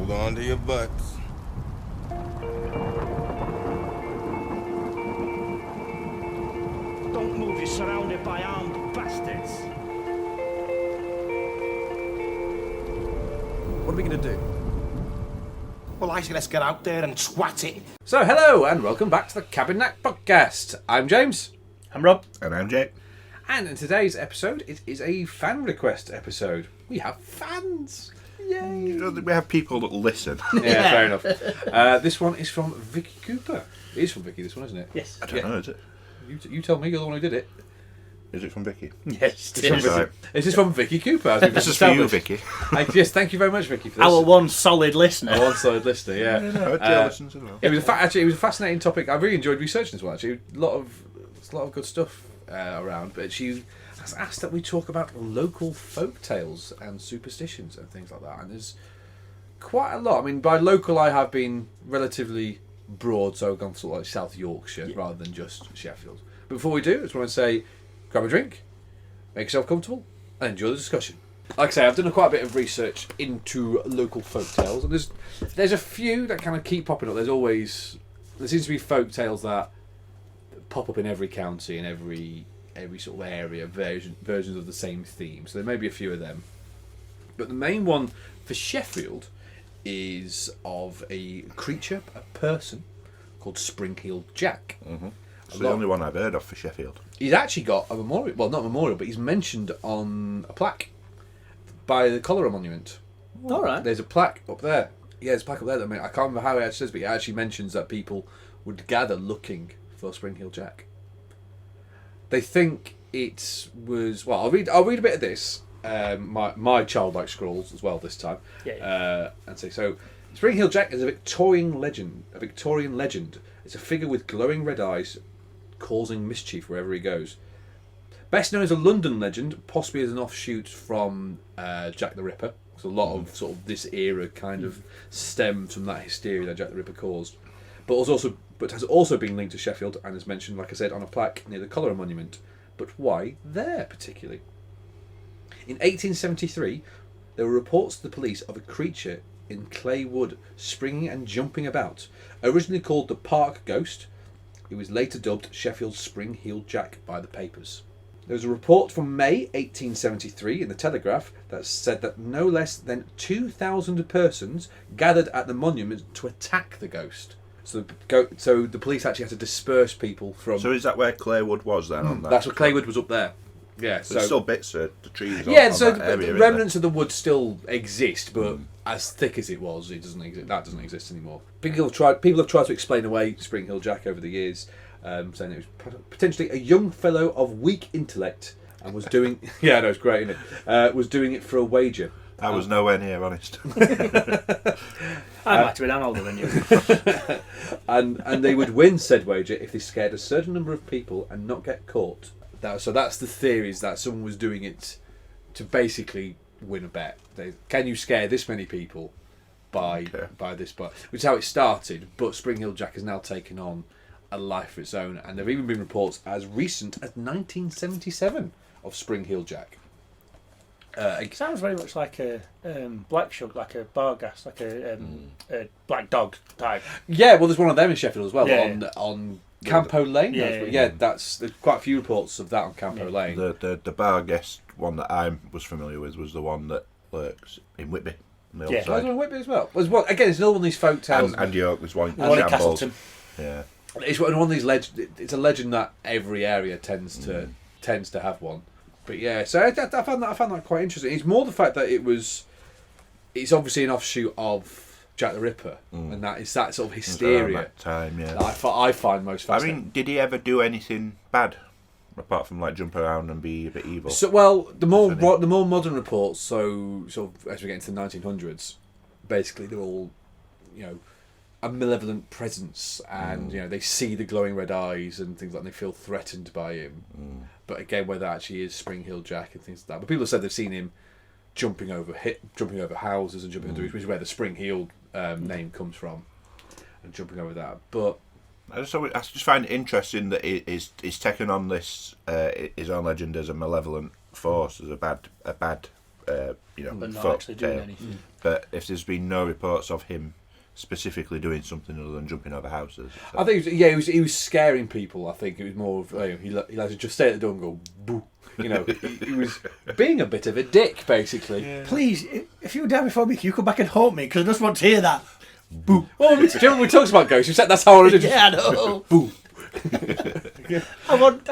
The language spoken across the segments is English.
Hold on to your butts. Don't move, you're surrounded by armed bastards. What are we going to do? Well, I say let's get out there and twat it. So, hello and welcome back to the Cabin Knack Podcast. I'm James. I'm Rob. And I'm Jake. And in today's episode, it is a fan request episode. We have fans. Yay! You know, we have people that listen. Yeah, fair enough. This one is from Vicky Cooper. It is from Vicky, this one, isn't it? Yes. I don't know, is it? You tell me, you're the one who did it. Is it from Vicky? Yes, It's from Right. Vicky. This is from Vicky Cooper. As we've This is for you, established. Vicky. Yes, thank you very much, Vicky, for this. Our one solid listener. One solid listener, yeah. No, Jill listens as well. It was it was a fascinating topic. I really enjoyed researching this one. Actually, a lot of good stuff around. But she has asked that we talk about local folk tales and superstitions and things like that. And there's quite a lot. I mean, by local, I have been relatively broad, so I've gone for sort of like South Yorkshire rather than just Sheffield. But before we do, I just want to say, grab a drink, make yourself comfortable, and enjoy the discussion. Like I say, I've done quite a bit of research into local folk tales, and there's a few that kind of keep popping up. There seems to be folk tales that pop up in every county and every sort of area, versions of the same theme. So there may be a few of them. But the main one for Sheffield is of a creature, a person, called Springfield Jack. Mm-hmm. It's the only one I've heard of for Sheffield. He's actually got a memorial, well, not a memorial, but he's mentioned on a plaque by the Cholera Monument. All right. There's a plaque up there. Yeah, there's a plaque up there. I can't remember how it actually says, but it actually mentions that people would gather looking for Springfield Jack. They think it was... Well, I'll read a bit of this. My childlike scrawls as well this time. Yeah. And say, so, Springfield Jack is a Victorian legend. It's a figure with glowing red eyes, causing mischief wherever he goes. Best known as a London legend, possibly as an offshoot from Jack the Ripper. So a lot of sort of this era kind of stemmed from that hysteria that Jack the Ripper caused. But has also been linked to Sheffield and is mentioned, like I said, on a plaque near the Cholera Monument. But why there particularly? In 1873, there were reports to the police of a creature in Clay Wood springing and jumping about. Originally called the Park Ghost, it was later dubbed Sheffield's Spring-Heeled Jack by the papers. There was a report from May 1873 in the Telegraph that said that no less than 2,000 persons gathered at the monument to attack the ghost. So the police actually had to disperse people from... So is that where Claywood was then? On that? That's where Claywood was up there. Yeah, so... There's still bits of the trees Yeah, on so that area, the remnants of the wood still exist, but as thick as it was, it doesn't exist. That doesn't exist anymore. People have tried to explain away Spring-Heeled Jack over the years, saying it was potentially a young fellow of weak intellect and was doing... Yeah, no, it's great, isn't it? Was doing it for a wager. I was nowhere near, honest. I might have been older than you. and they would win said wager if they scared a certain number of people and not get caught. So that's the theory, is that someone was doing it to basically win a bet. Can you scare this many people by this bet? Which is how it started, but Spring-Heeled Jack has now taken on a life of its own, and there have even been reports as recent as 1977 of Spring-Heeled Jack. It sounds very much like a black shug, like a bargas, like a black dog type. Yeah, well, there's one of them in Sheffield as well, Yeah. on Campo Lane. Yeah. There's quite a few reports of that on Campo Lane. The bar guest one that I was familiar with was the one that lurks in Whitby. On the other side. in Whitby as well. Again, it's another one of these folk tales. And York was one in One in Shambles. Castleton. Yeah. It's one of these it's a legend that every area tends to have one. But yeah, so I found that quite interesting. It's more the fact that it's obviously an offshoot of Jack the Ripper, and that is that sort of hysteria. Around that time, yeah. That I find most I fascinating. mean, did he ever do anything bad apart from like jump around and be a bit evil? So the more modern reports, so sort of as we get into the 1900s, basically they're all, a malevolent presence, and they see the glowing red eyes and things like that, and they feel threatened by him. But again, whether that actually is Spring-Heeled Jack and things like that. But people have said they've seen him jumping over houses and jumping under, which is where the Spring-Heeled name comes from, and jumping over that. But I just find it interesting that he's taken on this his own legend as a malevolent force, as a bad But not foot, actually doing tail. anything. But if there's been no reports of him specifically doing something other than jumping over houses, so. I think he was scaring people. I think it was more of he liked to just stay at the door and go boo. He was being a bit of a dick, basically. Please, if you were down before me, can you come back and haunt me? Because I just want to hear that. Boo. Well, we talked about ghosts. We said that's how I wanted to. Yeah, I know. Boo. I want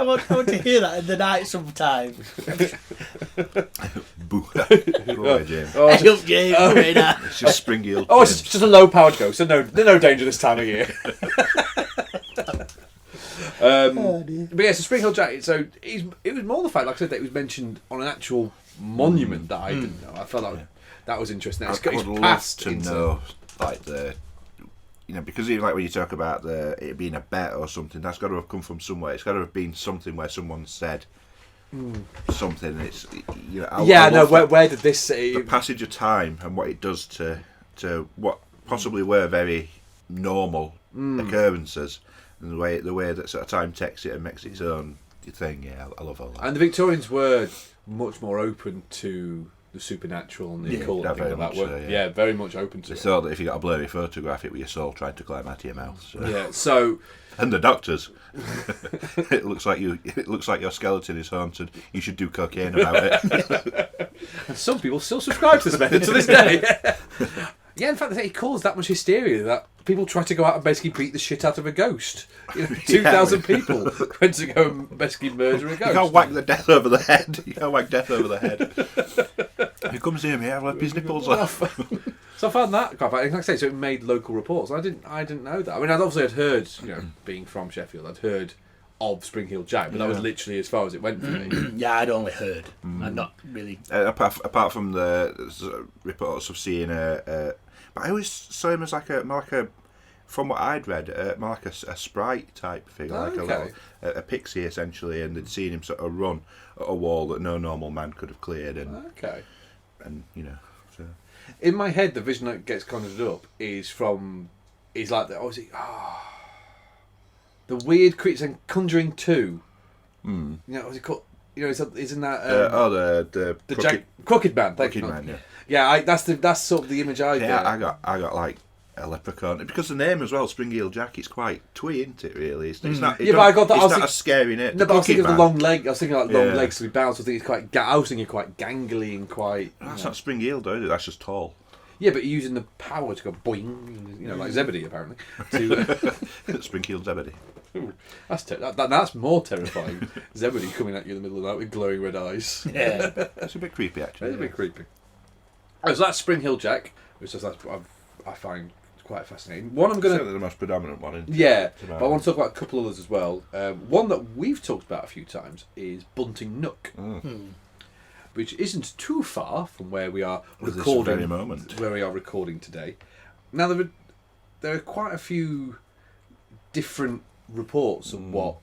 to hear that in the night sometime. Boo. Go away, James. Oh, Hey, up, James. Very nice. It's just Springfield. oh, it's just a low-powered ghost. So no danger this time of year. But yeah, so Springfield Jack. So it was more the fact, like I said, that it was mentioned on an actual monument that I didn't know. I felt that was interesting. I would love to know, like because even like when you talk about it being a bet or something, that's got to have come from somewhere. It's got to have been something where someone said something. It's where did this the passage of time and what it does to what possibly were very normal occurrences, and the way that sort of time takes it and makes its own thing. Yeah, I love all that. And the Victorians were much more open to the supernatural and the occult and things like that. So, yeah. Very much open to They it. thought that if you got a blurry photograph, it was your soul trying to climb out of your mouth. So. Yeah, so And the doctors. It looks like your skeleton is haunted. You should do cocaine about it. and some people still subscribe to this method to this day. Yeah, in fact, it caused that much hysteria that people tried to go out and basically beat the shit out of a ghost. 2,000 people went to go and basically murder a ghost. You can't whack the death over the head. You can't whack death over the head. He comes near me, I'll rip his nipples off. So I found that quite funny. Like I say, so it made local reports. I didn't know that. I mean, I'd heard, being from Sheffield, I'd heard of Springfield Jack, but that was literally as far as it went for me. Yeah, I'd only heard. I'd not really. Apart from the reports of seeing but I always saw him as from what I'd read, more like a sprite type figure, like a pixie essentially, and they'd seen him sort of run at a wall that no normal man could have cleared, and so. In my head, the vision that gets conjured up is like the weird creature in Conjuring 2. What's it called? Isn't that the Crooked Man? Crooked Man, yeah. Yeah, that's sort of the image I get. Yeah, I got like a leprechaun because the name as well, Springfield Jack. It's quite twee, isn't it? Really, it's not. Yeah, but I got that. It's not a scary name. No, but I was thinking of the long leg. I was thinking like long legs to be bounced. I think it's quite. I was thinking quite gangly and quite. That's not Springfield, though. That's just tall. Yeah, but you're using the power to go boing, like Zebedee apparently. Springfield Zebedee. Ooh, that's more terrifying. Zebedee coming at you in the middle of the night with glowing red eyes. Yeah, that's a bit creepy actually. It's a bit creepy. Oh, so that's Springfield Jack, which I find quite fascinating. One I'm going certainly the most predominant one. But I want to talk about a couple others as well. One that we've talked about a few times is Bunting Nook, which isn't too far from where we are recording. This very moment. Where we are recording today. Now there are quite a few different reports of what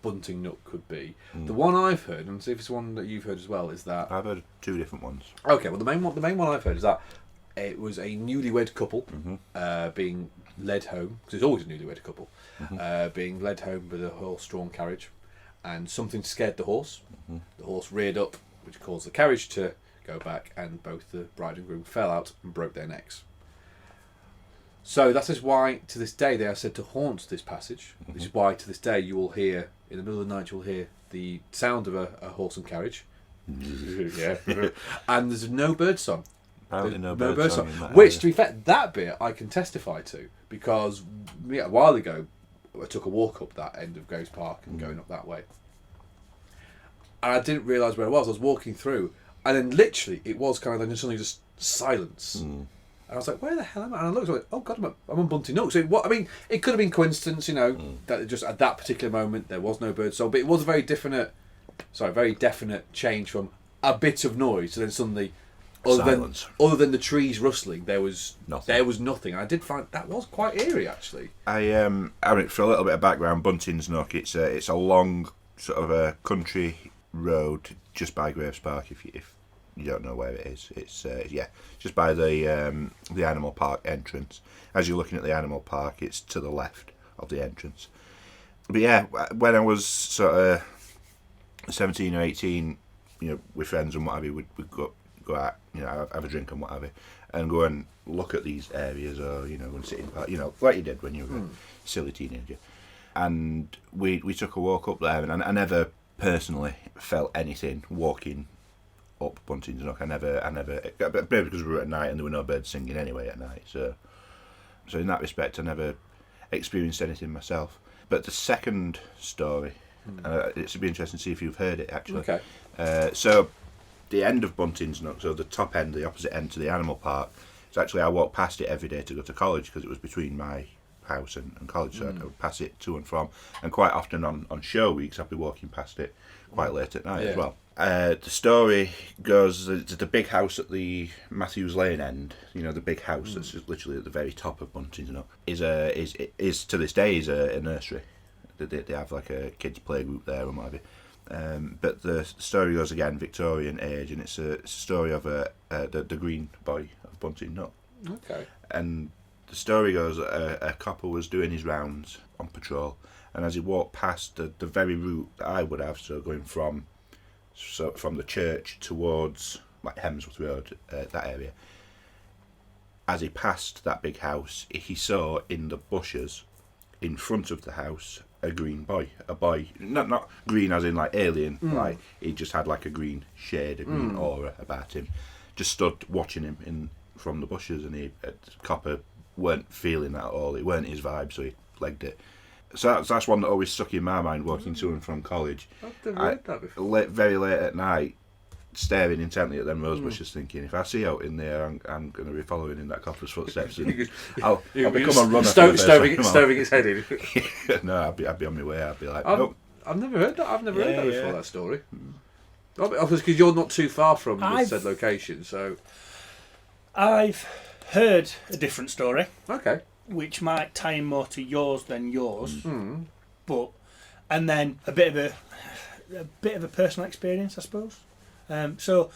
Bunting Nook could be. The one I've heard, and see if it's one that you've heard as well, is that I've heard two different ones. Okay, well the main one I've heard is that it was a newlywed couple being led home, because it's always a newlywed couple, being led home with a horse-drawn carriage, and something scared the horse. The horse reared up, which caused the carriage to go back, and both the bride and groom fell out and broke their necks. So that is why, to this day, they are said to haunt this passage. This is why, to this day, you will hear, in the middle of the night, you will hear the sound of a horse and carriage. And there's no bird song. Apparently no bird song in that Which, area. to be fair, that bit I can testify to, because a while ago, I took a walk up that end of Ghost Park and going up that way. And I didn't realise where I was walking through, and then literally, it was kind of then suddenly just silence. And I was like, where the hell am I? And I looked, like, oh God, I'm on Bunting Nook. So it could have been coincidence, that just at that particular moment there was no bird song, but it was a very definite change from a bit of noise to then suddenly, other than the trees rustling, there was nothing. And I did find that was quite eerie, actually. I mean, for a little bit of background, Bunting's Nook, it's a long sort of a country road just by Graves Park. If you don't know where it is, it's just by the animal park entrance. As you're looking at the animal park, it's to the left of the entrance. But yeah, when I was sort of 17 or 18, with friends and what have you, we'd go go out, have a drink and whatever, and go and look at these areas, or go and sit in the park, like you did when you were a silly teenager. And we took a walk up there, and I never personally felt anything walking up Bunting's Nook. I never, maybe because we were at night and there were no birds singing anyway at night. So in that respect, I never experienced anything myself. But the second story, it should be interesting to see if you've heard it actually. Okay. So the end of Bunting's Nook, so the top end, the opposite end to the animal park, it's actually, I walked past it every day to go to college because it was between my house and college, so I would pass it to and from, and quite often on show weeks I'd be walking past it quite late at night as well. The story goes that the big house at the Matthews Lane end, the big house that's just literally at the very top of Bunting's Nook, is to this day is a nursery. They have like a kids playgroup there and whatever. But the story goes again Victorian age, and it's a story of the green boy of Bunting's Nook. Okay. And the story goes that a copper was doing his rounds on patrol, and as he walked past the very route that I would have, so going from the church towards like Hemsworth Road, that area, as he passed that big house, he saw in the bushes in front of the house a green boy, not green as in like alien, like he just had like a green shade, a green aura about him, just stood watching him from the bushes, and the copper weren't feeling that at all. It weren't his vibe, so he legged it. So that's one that always stuck in my mind walking to and from college. I've never heard that before. Very late at night, staring intently at them rose bushes, thinking, if I see out in there, I'm going to be following in that copper's footsteps, and I'll become a runner. Stoving its head in. No, I'd be on my way. I'd be like, nope. I've never heard that. I've never heard that before. That story. Obviously, because you're not too far from the said location, so I've heard a different story. Okay. Which might tie in more to yours than yours, and then a bit of a personal experience, I suppose. So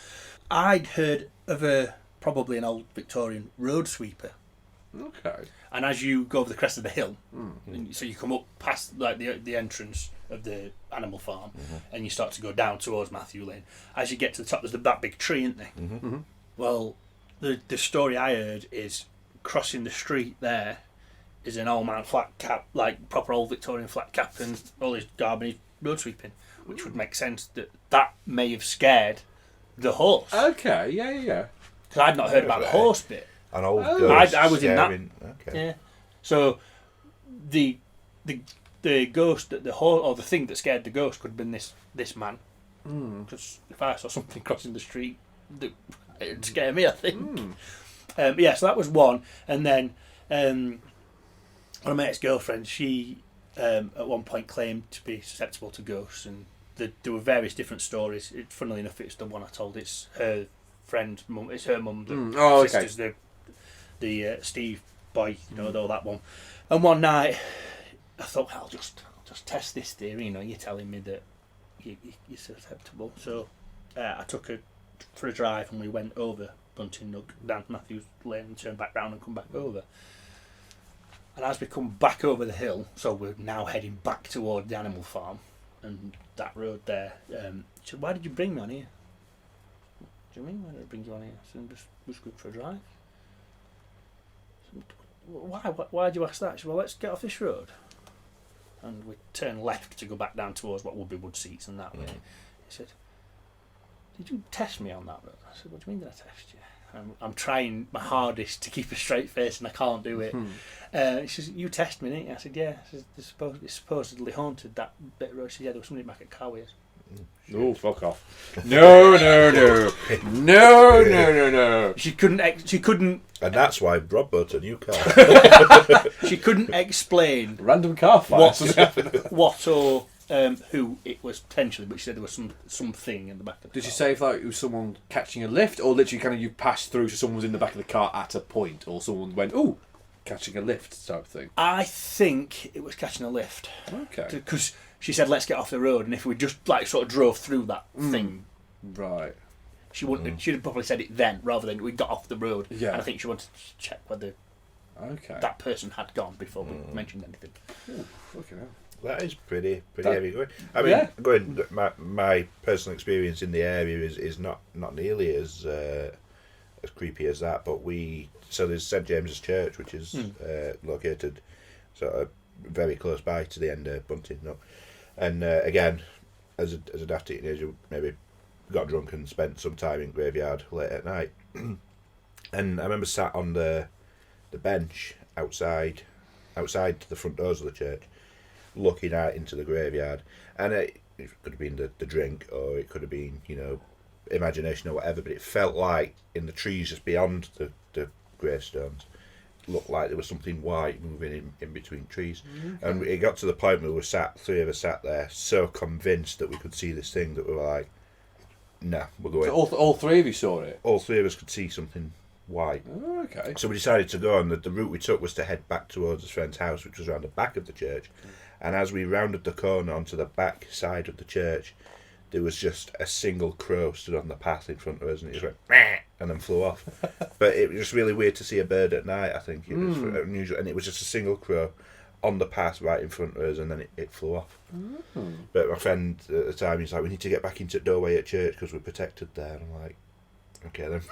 I'd heard of probably an old Victorian road sweeper. Okay. And as you go over the crest of the hill, and so you come up past like the entrance of the animal farm, and you start to go down towards Matthew Lane. As you get to the top, there's that big tree, isn't there? Well, the story I heard is crossing the street there is an old man flat cap, like proper old Victorian flat cap, and all his garb and his road sweeping, which would make sense that may have scared the horse. Okay, yeah. Because I'd not heard about the horse bit. An old ghost. I was in that. Okay. Yeah. So the ghost, the horse, or the thing that scared the ghost could have been this man. Because if I saw something crossing the street, it'd scare me, I think. So that was one. And then one of my ex-girlfriends, she at one point claimed to be susceptible to ghosts, and there were various different stories. Funnily enough, it's the one I told. It's her friend's mum. It's her mum. Sister's the Steve boy, all that one. And one night, I thought, I'll just test this theory. You're telling me that you're susceptible. So I took her for a drive, and we went over Bunting Nook, down to Matthews Lane, and turned back round and come back over. And as we come back over the hill, so we're now heading back toward the animal farm and that road there, she said, why did you bring me on here? What do you mean, why did I bring you on here? I said, just good for a drive. Said, why did you ask that? She said, well, let's get off this road. And we turned left to go back down towards what would be wood seats and that way. He said, did you test me on that road? I said, what do you mean did I test you? I'm trying my hardest to keep a straight face and I can't do it. She says, you test me, didn't you? I said, yeah. She says, it's supposedly haunted, that bit of road. She said, yeah, there was somebody back at Cowiers. Oh, fuck off. No. She couldn't. And that's why Rob bought a new car. She couldn't explain Random car fire. what or who it was potentially, but she said there was something in the back of the car. Did she say if it was someone catching a lift, or literally kind of you passed through so someone was in the back of the car at a point, or someone went, ooh, catching a lift type thing? I think it was catching a lift. Okay. Because she said, let's get off the road, and if we just sort of drove through that thing. Right. She wouldn't. She'd have probably said it then, rather than we got off the road. Yeah. And I think she wanted to check whether that person had gone before we mentioned anything. Ooh, fucking hell. That is pretty heavy going. I mean, yeah. my personal experience in the area is not nearly as creepy as that. But so there's St James's Church, which is located sort of very close by to the end of Bunting, and again, as a daft teenager, maybe got drunk and spent some time in graveyard late at night, and I remember sat on the bench outside the front doors of the church, looking out into the graveyard, and it could have been the drink, or it could have been imagination or whatever, but it felt like in the trees just beyond the gravestones looked like there was something white moving in between trees. And it got to the point where three of us sat there so convinced that we could see this thing that we were like, nah, we're going. So all three of you saw it? All three of us could see something white. Oh, okay. So we decided to go, and the route we took was to head back towards his friend's house, which was around the back of the church. And as we rounded the corner onto the back side of the church, there was just a single crow stood on the path in front of us, and it just went "Meh," and then flew off. But it was just really weird to see a bird at night. I think it was unusual, and it was just a single crow on the path right in front of us, and then it flew off. But my friend at the time, he's like, "We need to get back into the doorway at church because we're protected there." And I'm like, "Okay then,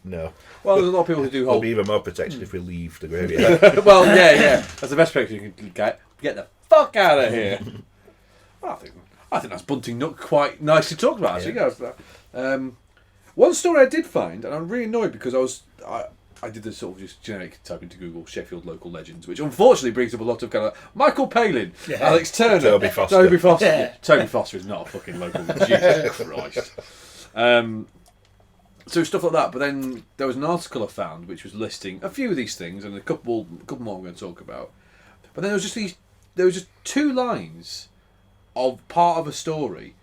no." Well, there's a lot of people who do We'll hold. be even more protected if we leave the graveyard. Well, yeah. That's the best picture you can get. Get the fuck out of here. I think that's Bunting not quite nicely talked about, actually. Yeah. One story I did find, and I'm really annoyed because I did this sort of just generic type into Google Sheffield local legends, which unfortunately brings up a lot of kind of Michael Palin, Alex Turner, Toby Foster. Yeah. Toby Foster is not a fucking local legend. Jesus Christ. So stuff like that, but then there was an article I found which was listing a few of these things, and a couple more I'm going to talk about. But then there was just 2 lines of part of a story,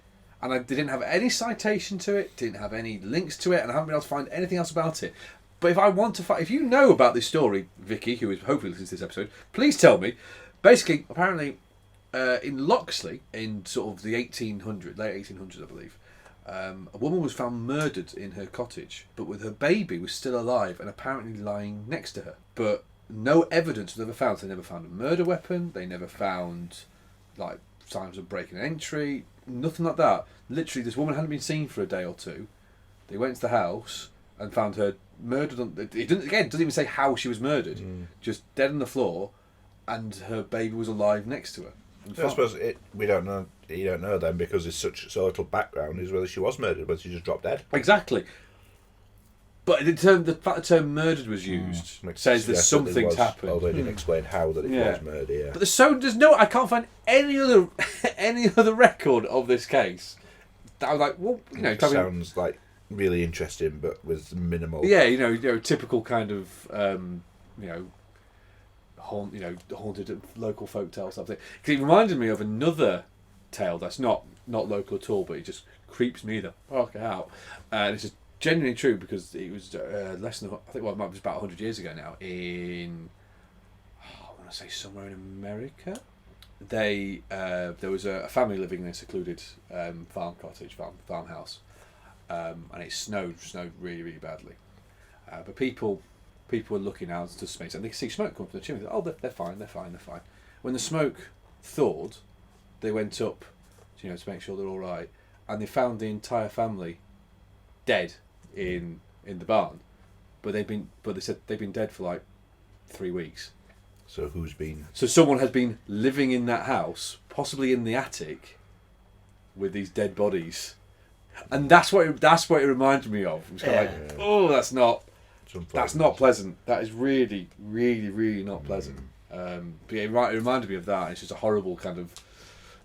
and they didn't have any citation to it, didn't have any links to it, and I haven't been able to find anything else about it. But if I want to find, if you know about this story, Vicky, who is hopefully listening to this episode, please tell me. Basically, apparently, in Loxley, in sort of the late 1800s, I believe, a woman was found murdered in her cottage, but with her baby was still alive and apparently lying next to her. But no evidence was ever found. So they never found a murder weapon. They never found like signs of breaking and entry. Nothing like that. Literally, this woman hadn't been seen for a day or two. They went to the house and found her murdered. It doesn't even say how she was murdered. Just dead on the floor, and her baby was alive next to her. I suppose we don't know. You don't know then because there's so little background is whether she was murdered, whether she just dropped dead. Exactly. But the fact the term "murdered" was used says that something's happened. Although they didn't explain how that it was murder. Yeah. But there's no. I can't find any other record of this case. That I was like, well, it sounds like really interesting, but with minimal. Yeah, typical kind of haunted local folk tale something. Because it reminded me of another tale that's not local at all, but it just creeps me the fuck out. And it's just genuinely true because it was less than, I think, it might be about 100 years ago now, in, I want to say somewhere in America. There was a family living in a secluded farmhouse, and it snowed really, really badly. But people were looking out to space, and they could see smoke come from the chimney. They thought, they're fine. When the smoke thawed, they went up, to make sure they're all right, and they found the entire family dead in the barn. But they said they've been dead for like 3 weeks. So who's been? So someone has been living in that house, possibly in the attic, with these dead bodies, and that's what it reminded me of. It was kind of like, oh, that's not pleasant. That is really, really, really not pleasant. But it reminded me of that. It's just a horrible kind of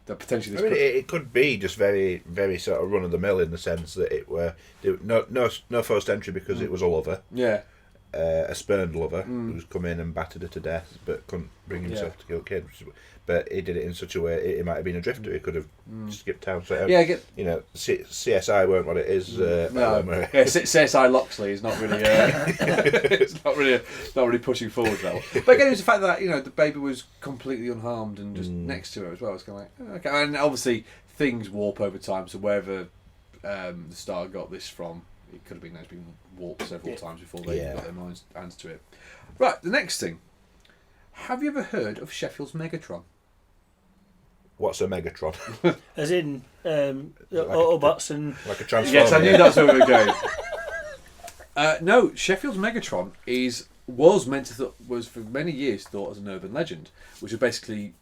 that potentially. It could be just very, very sort of run of the mill in the sense that it were no forced entry because it was a lover. Yeah. A spurned lover who's come in and battered her to death, but couldn't bring himself to kill kids. But he did it in such a way it might have been a drifter. He could have skipped town. So CSI weren't what it is. CSI Loxley is not really. It's not really pushing forward that. But again, it was the fact that the baby was completely unharmed and just next to her as well. It's kind of like okay, and obviously things warp over time. So wherever the star got this from, it could have been warped several times before they got their hands to it. Right, the next thing. Have you ever heard of Sheffield's Megatron? What's a Megatron? As in Autobots and... Like a Transformer? Yes, I knew that's where we were going. No, Sheffield's Megatron was for many years thought as an urban legend, which is basically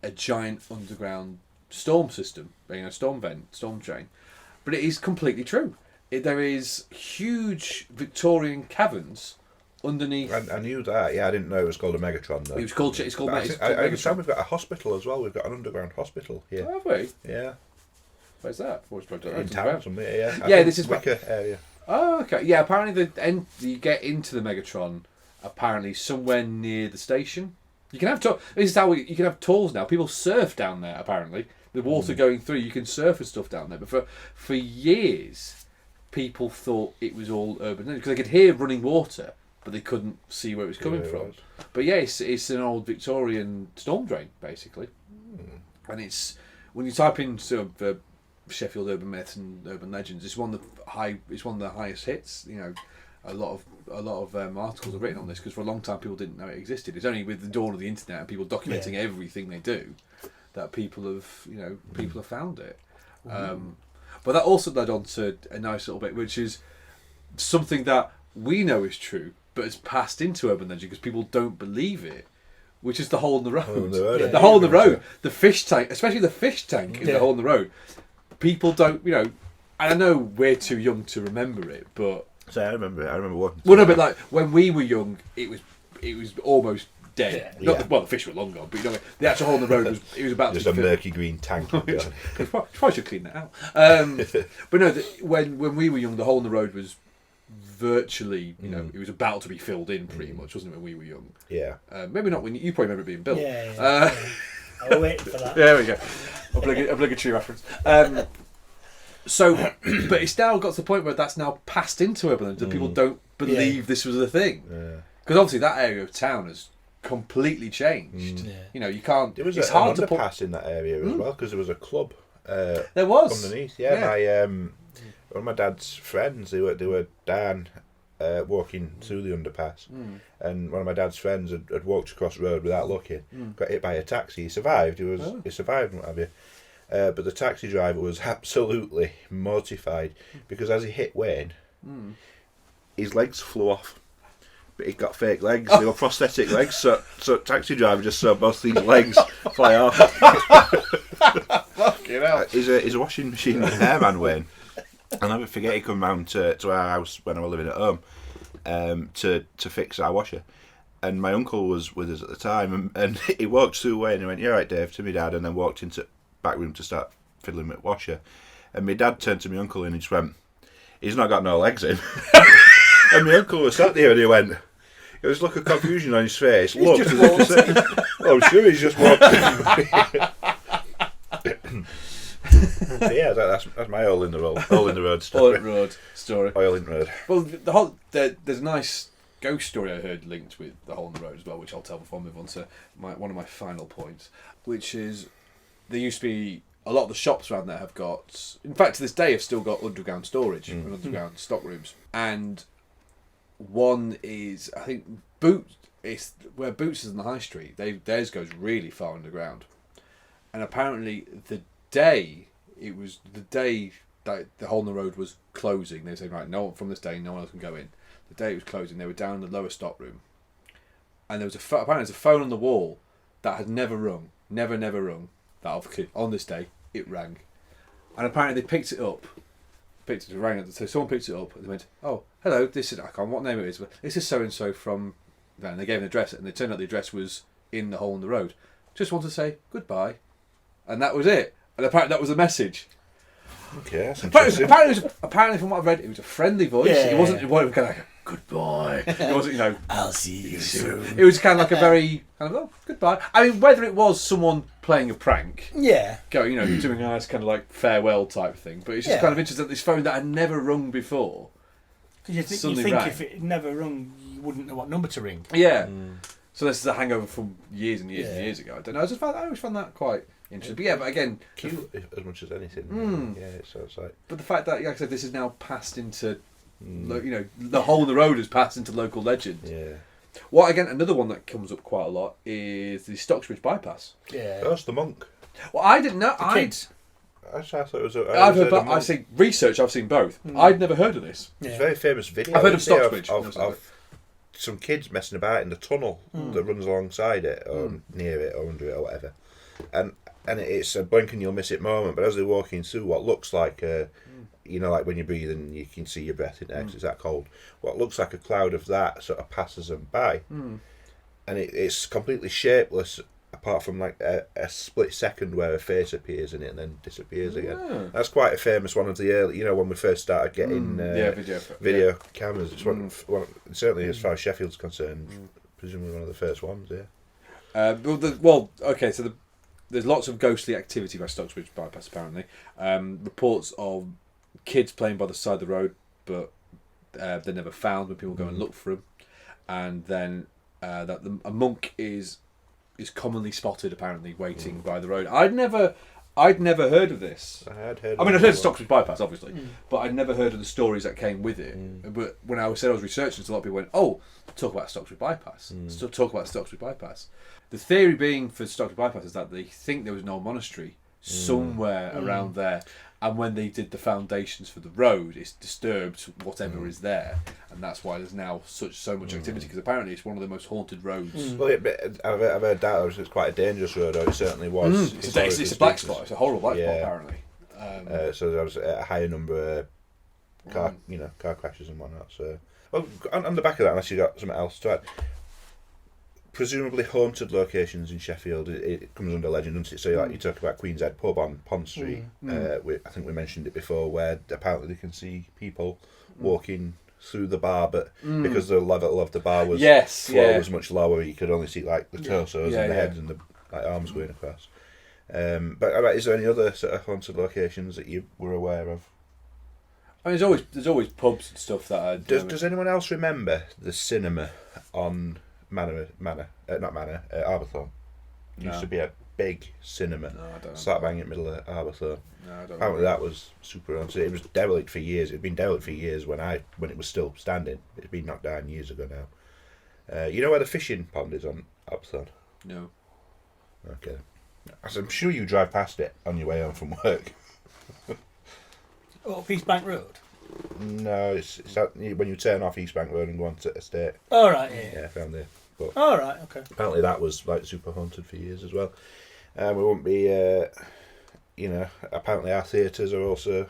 a giant underground storm system, storm drain. But it is completely true. There is huge Victorian caverns underneath. I knew that. Yeah, I didn't know it was called a Megatron though. It's called I understand we've got a hospital as well. We've got an underground hospital here. Oh, have we? Yeah. Where's that? In town somewhere, yeah. Yeah, this is Wicker area. Oh, okay. Yeah, apparently you get into the Megatron apparently somewhere near the station. You can have this is how you can have tours now. People surf down there apparently. The water going through, you can surf and stuff down there. But for years, people thought it was all urban because they could hear running water, but they couldn't see where it was coming from. But yeah, it's an old Victorian storm drain basically, and it's when you type in sort of Sheffield urban myths and urban legends, it's one of the highest hits. You know, a lot of articles are written on this because for a long time people didn't know it existed. It's only with the dawn of the internet and people documenting everything they do that people have found it. But that also led on to a nice little bit, which is something that we know is true, but it's passed into urban legend because people don't believe it. Which is the hole in the road. The hole in the road. The fish tank, especially the fish tank in the hole in the road. People don't, and I know we're too young to remember it, but... So I remember it. I remember walking... Well, no, but like, when we were young, it was almost dead. Yeah. The fish were long gone, but the actual hole in the road was about just to a murky green tank. Probably should clean that out. But no, when we were young, the hole in the road was virtually, it was about to be filled in pretty much, wasn't it, when we were young? Yeah. Maybe not when you probably remember it being built. Yeah. I'll wait for that. There we go. Obligatory reference. But it's now got to the point where that's now passed into urban legend and people don't believe this was a thing. Because obviously that area of town has completely changed. You can't... There was it's an hard to underpass in that area as well because there was a club there was. underneath. Yeah. One of my dad's friends, they were down walking through the underpass, and one of my dad's friends had walked across the road without looking, got hit by a taxi. He survived. He survived and what have you. But the taxi driver was absolutely mortified because as he hit Wayne, his legs flew off. But he got fake legs. They were prosthetic legs. So taxi driver just saw both these legs fly off. Fucking hell. He's a washing machine airman, Wayne. I'll never forget he come round to our house when I was living at home to fix our washer. And my uncle was with us at the time, and he walked through Wayne and went, "You all right, Dave?" to my dad, and then walked into the back room to start fiddling with washer. And my dad turned to my uncle and he just went, "He's not got no legs in." And my uncle was sat there and he went, there was a look of confusion on his face. Looked as if to say, "Oh, sure, he's just walked." Yeah, that's my hole in the road story. Oil in the road. Well, there's a nice ghost story I heard linked with the hole in the road as well, which I'll tell before I move on to one of my final points, which is there used to be a lot of the shops around there have got, in fact to this day, have still got underground storage and underground stock rooms. And one is, I think, it's where Boots is in the high street. Theirs goes really far underground, and apparently the day that the hole in the road was closing, they said, right, no one from this day, no one else can go in. The day it was closing, they were down in the lower stock room, and there was apparently there's a phone on the wall that had never rung. That obviously on this day it rang, and apparently they picked it up. So someone picked it up and they went, "Oh, hello, this is, I can't what name it is, but this is so and so from." Then they gave an address, and it turned out the address was in the hole in the road. Just want to say goodbye, and that was it. And apparently that was the message. Okay, that's interesting. Apparently, from what I've read, it was a friendly voice. Yeah. It wasn't kind of like goodbye. It wasn't, I'll see you soon. It was kind of like a very kind of goodbye. I mean, whether it was someone playing a prank, going, doing a nice kind of like farewell type thing, but it's just kind of interesting that this phone that had never rung before. You think rang. if it had never rung, you wouldn't know what number to ring. Yeah. So this is a hangover from years and years and years ago. I don't know. I always found that quite interesting. But again, cute as much as anything. So it's like. But the fact that, like I said, this is now passed into, the hole in the road has passed into local legend. Yeah. Well, again, another one that comes up quite a lot is the Stocksbridge Bypass. Yeah. That's the monk. Well, I didn't know. For kids. I thought it was. I've seen research. I've seen both. I'd never heard of this. It's a very famous video. I've heard of Stocksbridge. Of some kids messing about in the tunnel that runs alongside it, or near it, or under it, or whatever. And it's a blink and you'll miss it moment. But as they're walking through what looks like like when you're breathing, you can see your breath in there 'cause it's that cold. What looks like a cloud of that sort of passes them by, and it's completely shapeless. Apart from like a split second where a face appears in it and then disappears again. That's quite a famous one of the early, when we first started getting video cameras. It's one, certainly as far as Sheffield's concerned, presumably one of the first ones. Yeah. Okay. So there's lots of ghostly activity by Stocksbridge Bypass. Apparently, reports of kids playing by the side of the road, but they're never found when people go and look for them, and then that a monk is commonly spotted apparently waiting by the road. I'd never heard of this. I'd heard Well, I've heard that it's quite a dangerous road, or it certainly was. It's a black spot. It's a horrible black spot, apparently. So there was a higher number of car crashes and whatnot. So, well, on the back of that, unless you got something else to add. Presumably haunted locations in Sheffield, it comes under legend, doesn't it? So you talk about Queen's Head Pub on Pond Street. I think we mentioned it before, where apparently they can see people walking through the bar, but because the level of the bar was was much lower, you could only see like the torsos and the heads and the arms going across. But is there any other sort of haunted locations that you were aware of? I mean, there's always pubs and stuff that. Does anyone else remember the cinema on Arbourthorne? Used to be a big cinema. No, I don't. Slap bang in the middle of Arbourthorne. No, I don't. Apparently that was super haunted. It was derelict for years. It'd been derelict for years when it was still standing. It'd been knocked down years ago now. You know where the fishing pond is on Arbourthorne? No. Okay. As I'm sure you drive past it on your way home from work. Up East Bank Road? No, it's when you turn off East Bank Road and go on to Estate. Oh, right, yeah. Yeah, found there. But oh, right, okay. Apparently that was like super haunted for years as well. We won't be, apparently our theatres are also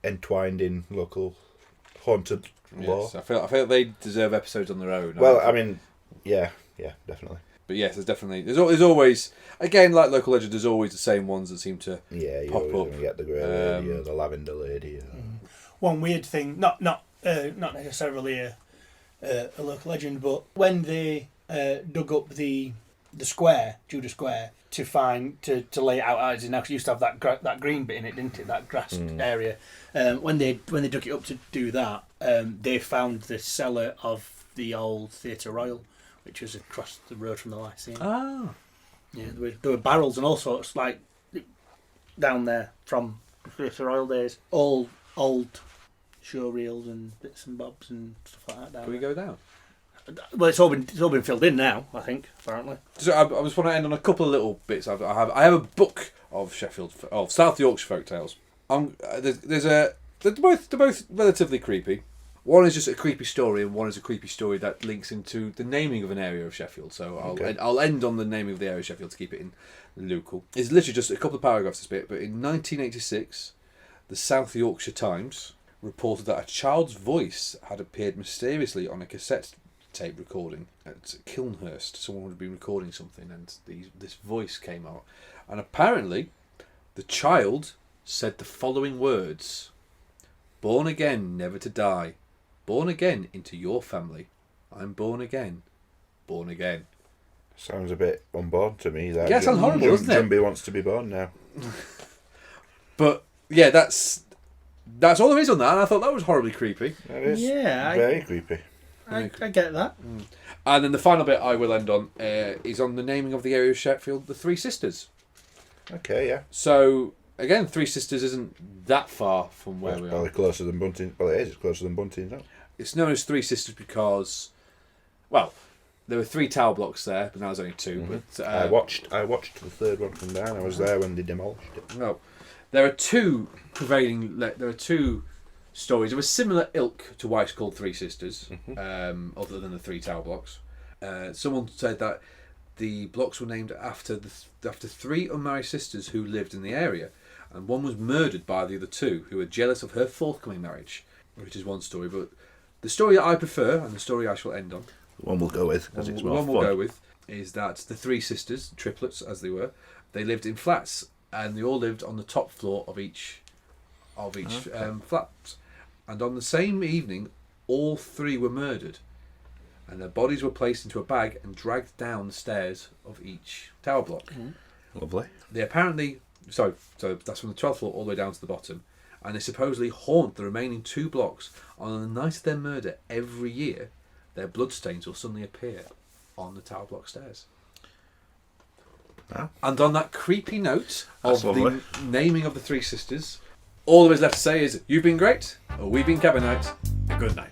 entwined in local haunted lore. I feel they deserve episodes on their own. Well, I mean, yeah, definitely. But yes, there's always, again, like local legend, there's always the same ones that seem to you're pop always up. going to get the grey lady or the lavender lady. One weird thing, not necessarily a local legend, but when they dug up the square, Judah Square, to lay it out as it now, 'cause it used to have that green bit in it, didn't it? That grass area. When they dug it up to do that, they found the cellar of the old Theatre Royal, which was across the road from the Lyceum. Ah. Yeah, there were barrels and all sorts like down there from Theatre Royal days. All old show reels and bits and bobs and stuff like that down. Can we go down? Well, it's all been filled in now, I think. Apparently. So I just want to end on a couple of little bits. I have a book of South Yorkshire folk tales. They're both relatively creepy. One is just a creepy story, and one is a creepy story that links into the naming of an area of Sheffield. So I'll end on the naming of the area of Sheffield to keep it in local. It's literally just a couple of paragraphs this bit, but in 1986, the South Yorkshire Times reported that a child's voice had appeared mysteriously on a cassette tape recording at Kilnhurst. Someone would be recording something, and this voice came out, and apparently, the child said the following words: "Born again, never to die. Born again into your family. I'm born again. Born again." Sounds a bit unborn to me. That sounds horrible, doesn't it? Jumby wants to be born now. But yeah, that's all there is on that, and I thought that was horribly creepy. That is very creepy. I get that. And then the final bit I will end on is on the naming of the area of Sheffield, the Three Sisters. Okay, yeah. So again, Three Sisters isn't that far from where we are. Probably closer than Bunting. Well, it is. It's closer than Bunting, isn't it? It's known as Three Sisters because, well, There were 3 tower blocks there, but now there's only 2. Mm-hmm. But I watched the third one come down. I was there when they demolished it. No, there are 2 prevailing. There are 2 stories of a similar ilk to why it's called Three Sisters, other than the 3 tower blocks. Someone said that the blocks were named after 3 unmarried sisters who lived in the area, and one was murdered by the other 2 who were jealous of her forthcoming marriage, which is one story. But the story that I prefer, and the story I shall end on, The one we'll go with because it's more one fun. we'll go with, is that the 3 sisters, triplets as they were, they lived in flats, and they all lived on the top floor of each flat. And on the same evening, all 3 were murdered, and their bodies were placed into a bag and dragged down the stairs of each tower block. Lovely. They apparently, so that's from the 12th floor all the way down to the bottom, and they supposedly haunt the remaining 2 blocks. On the night of their murder every year, their bloodstains will suddenly appear on the tower block stairs. Ah. And on that creepy note of That's lovely. the naming of the 3 sisters, all there is left to say is, you've been great, or we've been Cabin Night, good night.